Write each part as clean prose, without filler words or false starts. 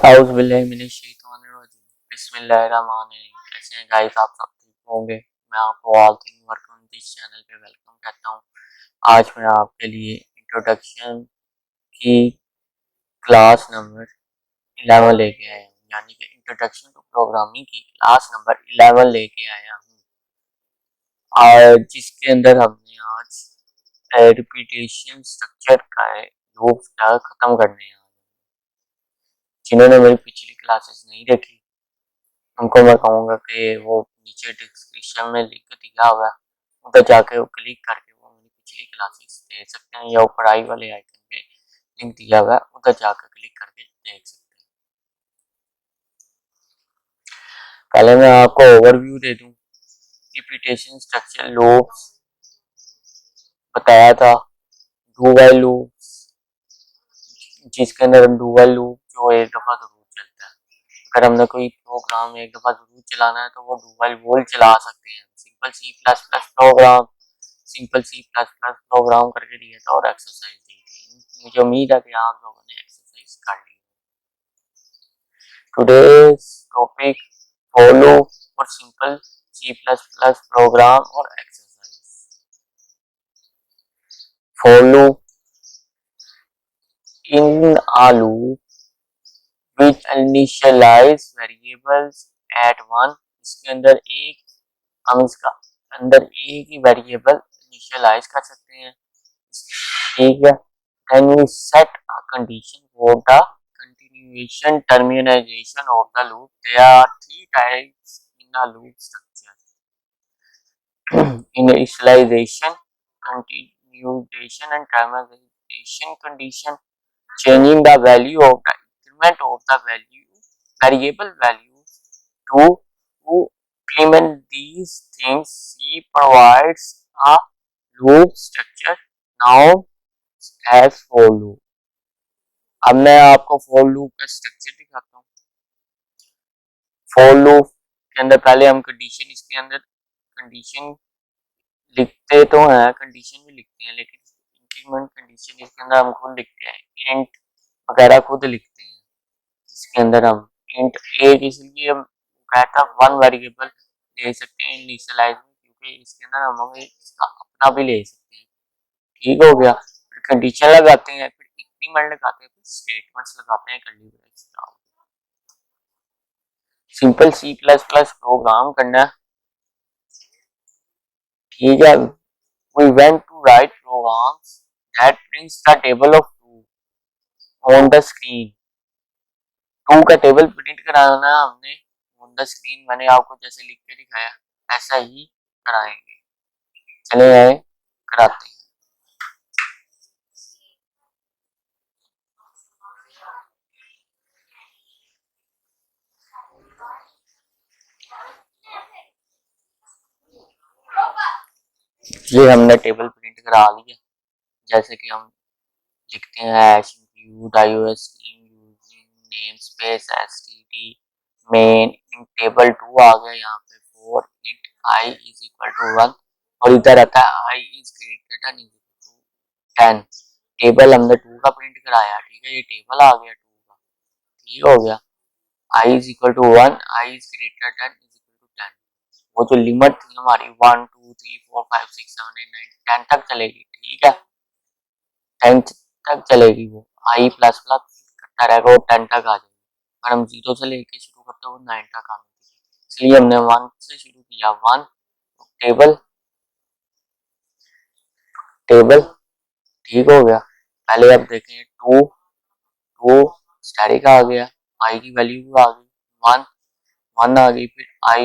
आउज़ बिल्लाहि मिनश शैतानिर रजीम। बिस्मिल्लाहिर्रहमानिर्रहीम। कैसे हैं गाइस, आप सब ठीक होंगे। मैं आपको all thing work on this channel पे वेलकम कहता हूँ। आज मैं आपके लिए इंट्रोडक्शन की क्लास नंबर 11 लेके आया हूँ, यानी कि इंट्रोडक्शन टू प्रोग्रामिंग की क्लास नंबर 11 लेके आया हूँ, और जिसके अंदर हमने आज रिपीटेशन स्ट्रक्चर का लूप खत्म करने हैं। जिन्होंने मेरी पिछली क्लासेस नहीं देखी उनको मैं कहूँगा कि वो नीचे डिस्क्रिप्शन में लिंक दिया हुआ है, उधर जाके वो क्लिक करके वो मेरी पिछली क्लासेस देख सकते हैं, या ऊपर आई वाले आइकन पे लिंक दिया हुआ है, उधर जाकर क्लिक करके देख सकते हैं। पहले मैं आपको ओवरव्यू दे दूं। रिपीटेशन स्ट्रक्चर लूप्स बताया था, डू व्हाइल लूप, जिसके अंदर डू व्हाइल लूप जो एक दफा जरूर चलता है। अगर हमने कोई प्रोग्राम एक दफा जरूर चलाना है तो वो डू व्हाइल वूल चला सकते हैं। Simple C plus plus program करके दिया था और एक्सरसाइज दी थी। मुझे उम्मीद है कि आप लोगों ने एक्सरसाइज कर ली। टुडेज टॉपिक फॉलो और simple C plus plus program और exercise. Follow in a loop which initialize variables at one। इसके अंदर हम इसका अंदर एक ही वेरिएबल इनिशियलाइज कर सकते हैं, ठीक है। Then we set a condition for the continuation termination of the loop. There are three types in a loop structure: initialization, continuation, and termination condition. Changing the value of the increment of the variable value to implement these things. C provides a loop structure now as for loop। अब मैं आपको for loop का structure दिखाता हूँ। For loop के अंदर पहले हम कंडीशन, इसके अंदर कंडीशन लिखते तो हैं, कंडीशन भी लिखते हैं, लेकिन इंक्रीमेंट कंडीशन इसके अंदर हम खुद लिखते हैं, इंट वगैरह खुद लिखते हैं। इसके अंदर हम इंट एक इसलिए हम कहता वन वेरिएबल ले सकते हैं इनिशियलाइज में, क्योंकि इसके अंदर हम इसका अपना भी ले सकते हैं, ठीक हो गया। फिर कंडीशन लगाते हैं, फिर इंक्रीमेंट लगाते हैं, फिर स्टेटमेंट्स लगाते हैं, curly brackets. Simple C plus plus program करना है, ठीक है। We went to write programs that prints the table of two on the screen। Two का टेबल प्रिंट कराना है हमने ऑन द स्क्रीन। मैंने आपको जैसे लिख के दिखाया ऐसा ही कराएंगे। चले आए कराते हैं। ये हमने टेबल प्रिंट करा लिया, जैसे कि हम लिखते हैं hash include iOS using namespace std main in table 2 आ गया यहाँ पे for int i is equal to 1, और इधर आता है i is greater than equal to 10। Table हमने 2 का प्रिंट कराया, ठीक है। ये टेबल आ गया 2 का, ठीक हो गया। i is equal to 1, i is greater than is equal to 10। वो जो लिमिट थी हमारी 1 2 3 4 5 6 7 8 9 10 तक चलेगी, ठीक है। 10 तक चलेगी वो, i प्लस प्लस करता रहेगा, वो 10 तक आ जाएगी। अगर हम 0 से लेके शुरू करते हैं वो 9 तक आने, इसलिए हमने 1 से शुरू किया। 1 टेबल टेबल, ठीक हो गया। पहले अब देखें 2 2 स्टैटिक आ गया, i की वैल्यू आ गई 1 1 आ गई, फिर i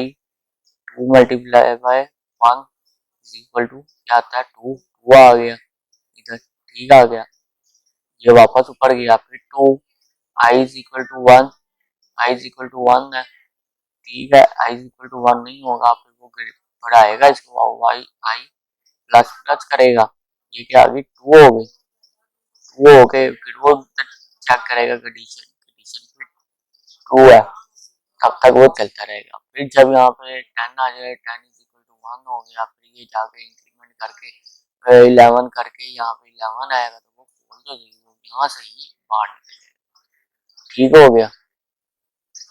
2 multiply by 1 is equal to क्या आता है 2 2 आ गया इधर, ठीक आ गया। ये वापस ऊपर गया, फिर 2 i is equal to 1, i is equal to 1 है, ठीक है। i इज इक्वल टू 1 नहीं होगा, फिर वो बढ़ाएगा इसको, i प्लस प्लस करेगा, ये क्या आ गई 2 हो गई। 2 हो गए, फिर वो चेक करेगा कंडीशन, कंडीशन 2 है, तब तक वो चलता रहेगा। फिर जब यहाँ पे 10 आ जाए, 10 इज इक्वल टू 1 हो गया, फिर ये जाके इंक्रीमेंट करके 11 करके यहाँ पे 11 आएगा, तो वो खोल जो यहाँ से ही बाहर निकल जाएगा, ठीक हो गया।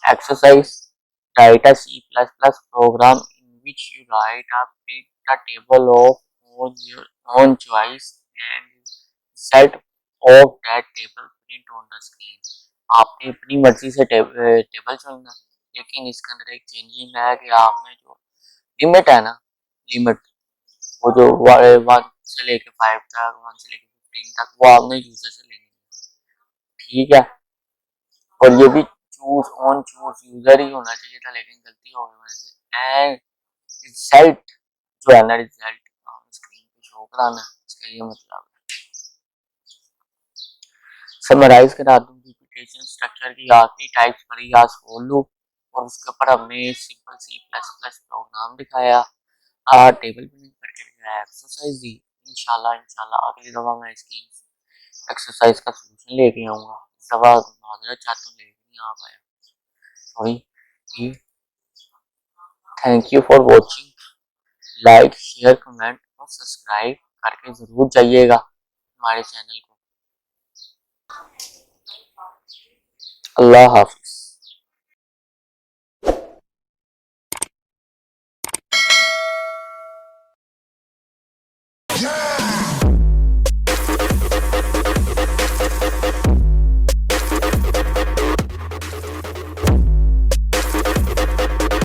Exercise. Write a C++ program in which you write a big the table of your own choice and set of that table print on the screen. आपने अपनी मर्जी से टेबल चुनना, लेकिन इसके अंदर एक चेंजिंग है कि आपने जो लिमिट है ना, लिमिट वो जो 1 से लेके 5 तक, 1 से लेके 15 तक, वो आपने यूजर से लेनी है, ठीक है। और ये भी चूज यूजर ही होना चाहिए था, लेकिन गलती हो गई मेरे से। एंड रिजल्ट जो है ना, रिजल्ट स्क्रीन पे शो कराना, इसका ये मतलब समराइज करा दूं। रिपीटेशन स्ट्रक्चर की आखिरी टाइप्स पढ़ी आज खोल लो, और उसके ऊपर हमने सिंपल C++ प्रोग्राम दिखाया, टेबल बिल्डिंग करके दिखाया, एक्सरसाइज दी। इंशाल्लाह अगली दफा मैं इसकी एक्सरसाइज का सोल्यूशन लेके आऊंगा। इस दफा माजरत चाहता हूँ, लेके नहीं आ पाया, sorry. Thank you for watching. Like share comment और सब्सक्राइब करके जरूर जाइएगा हमारे चैनल को। अल्लाह हाफिज।